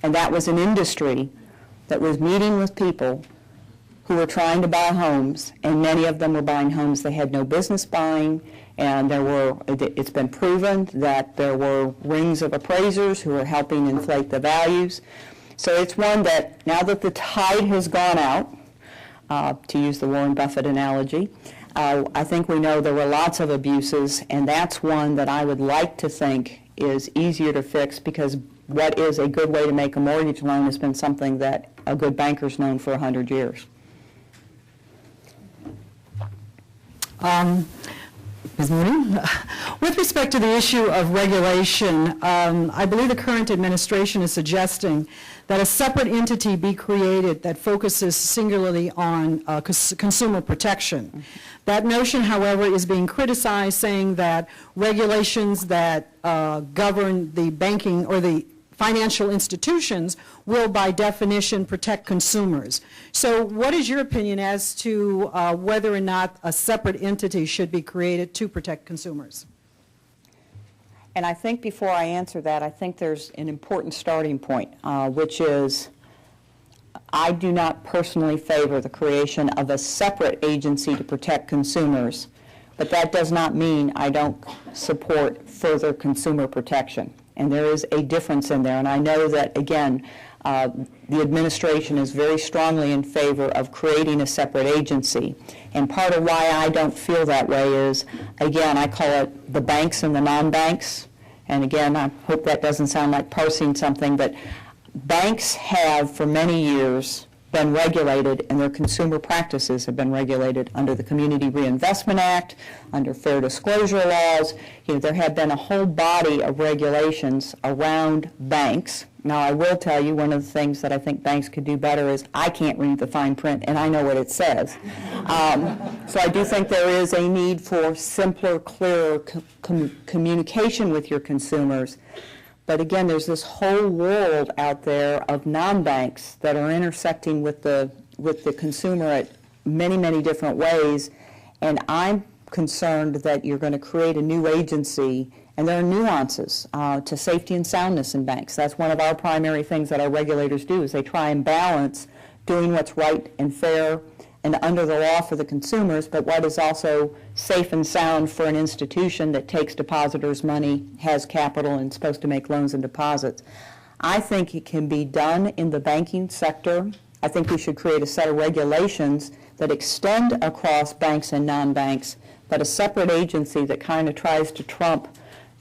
And that was an industry that was meeting with people who were trying to buy homes, and many of them were buying homes they had no business buying, and it's been proven that there were rings of appraisers who were helping inflate the values. So it's one that, now that the tide has gone out, to use the Warren Buffett analogy, I think we know there were lots of abuses, and that's one that I would like to think is easier to fix, because what is a good way to make a mortgage loan has been something that a good banker's known for 100 years. Ms. Mooney, with respect to the issue of regulation, I believe the current administration is suggesting that a separate entity be created that focuses singularly on consumer protection. That notion, however, is being criticized, saying that regulations that govern the banking or the financial institutions will, by definition, protect consumers. So what is your opinion as to whether or not a separate entity should be created to protect consumers? And I think before I answer that, I think there's an important starting point, which is I do not personally favor the creation of a separate agency to protect consumers, but that does not mean I don't support further consumer protection. And there is a difference in there. And I know that, again, the administration is very strongly in favor of creating a separate agency. And part of why I don't feel that way is, again, I call it the banks and the non-banks. And again, I hope that doesn't sound like parsing something, but banks have for many years been regulated, and their consumer practices have been regulated under the Community Reinvestment Act, under fair disclosure laws. You know, there have been a whole body of regulations around banks. Now, I will tell you, one of the things that I think banks could do better is I can't read the fine print, and I know what it says. So I do think there is a need for simpler, clearer communication with your consumers. But again, there's this whole world out there of non-banks that are intersecting with the consumer at many, many different ways. And I'm concerned that you're going to create a new agency, and there are nuances to safety and soundness in banks. That's one of our primary things that our regulators do, is they try and balance doing what's right and fair and under the law for the consumers, but what is also safe and sound for an institution that takes depositors' money, has capital, and is supposed to make loans and deposits. I think it can be done in the banking sector. I think we should create a set of regulations that extend across banks and non-banks, but a separate agency that kind of tries to trump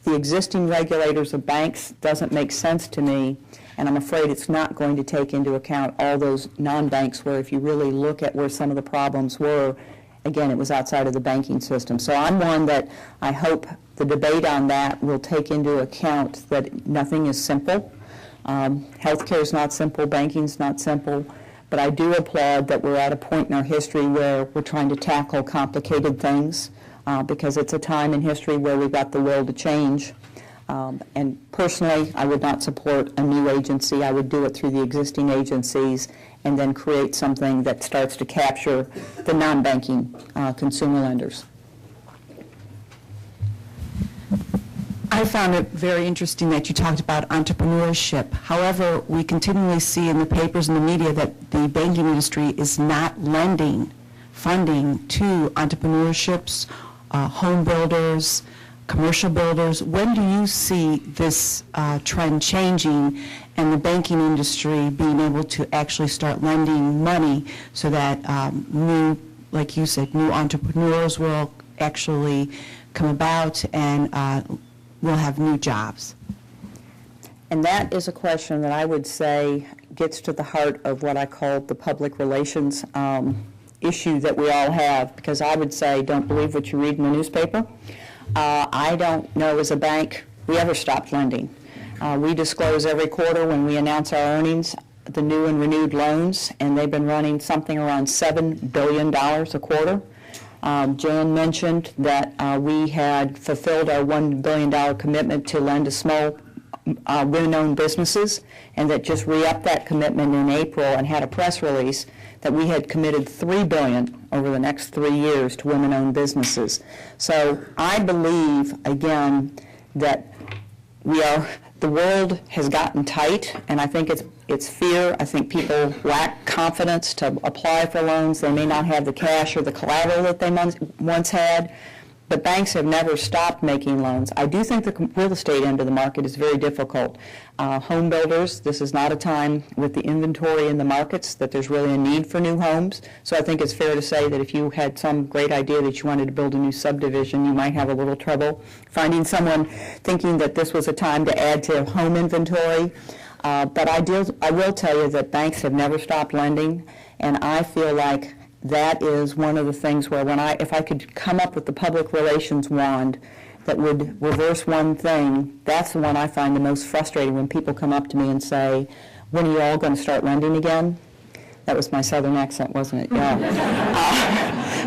the existing regulators of banks doesn't make sense to me. And I'm afraid it's not going to take into account all those non-banks where, if you really look at where some of the problems were, again, it was outside of the banking system. So I'm one that I hope the debate on that will take into account that nothing is simple. Healthcare is not simple, banking's not simple, but I do applaud that we're at a point in our history where we're trying to tackle complicated things because it's a time in history where we've got the will to change. And personally, I would not support a new agency. I would do it through the existing agencies and then create something that starts to capture the non-banking consumer lenders. I found it very interesting that you talked about entrepreneurship. However, we continually see in the papers and the media that the banking industry is not lending funding to entrepreneurships, home builders, commercial builders. When do you see this trend changing and the banking industry being able to actually start lending money so that new, like you said, new entrepreneurs will actually come about and we'll have new jobs? And that is a question that I would say gets to the heart of what I call the public relations issue that we all have, because I would say don't believe what you read in the newspaper. I don't know as a bank we ever stopped lending. We disclose every quarter when we announce our earnings the new and renewed loans, and they've been running something around $7 billion a quarter. Jan mentioned that we had fulfilled our $1 billion commitment to lend to small women-owned businesses, and that just re-upped that commitment in April and had a press release that we had committed $3 billion over the next 3 years to women-owned businesses. So I believe, again, that the world has gotten tight, and I think it's fear. I think people lack confidence to apply for loans. They may not have the cash or the collateral that they once had. But banks have never stopped making loans. I do think the real estate end of the market is very difficult. Home builders, this is not a time with the inventory in the markets that there's really a need for new homes. So I think it's fair to say that if you had some great idea that you wanted to build a new subdivision, you might have a little trouble finding someone thinking that this was a time to add to home inventory. But I will tell you that banks have never stopped lending, and I feel like that is one of the things where if I could come up with the public relations wand that would reverse one thing, that's the one I find the most frustrating when people come up to me and say, when are you all going to start lending again? That was my southern accent, wasn't it? Yeah.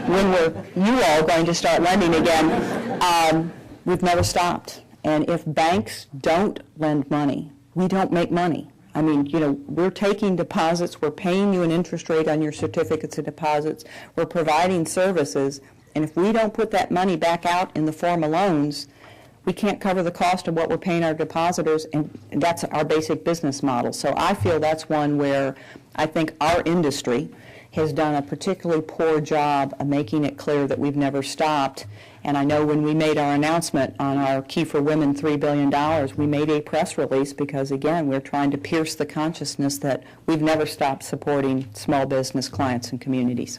When were you all going to start lending again? We've never stopped. And if banks don't lend money, we don't make money. I mean, we're taking deposits, we're paying you an interest rate on your certificates of deposits, we're providing services, and if we don't put that money back out in the form of loans, we can't cover the cost of what we're paying our depositors, and that's our basic business model. So I feel that's one where I think our industry has done a particularly poor job of making it clear that we've never stopped. And I know when we made our announcement on our Key for Women $3 billion, we made a press release because, again, we're trying to pierce the consciousness that we've never stopped supporting small business clients and communities.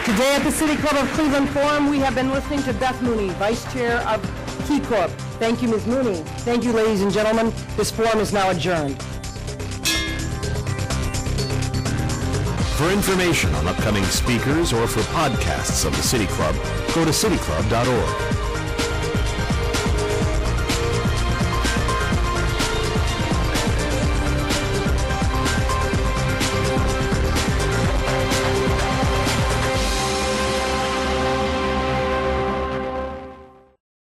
Today at the City Club of Cleveland Forum, we have been listening to Beth Mooney, Vice Chair of KeyCorp. Thank you, Ms. Mooney. Thank you, ladies and gentlemen. This forum is now adjourned. For information on upcoming speakers or for podcasts of the City Club, go to cityclub.org.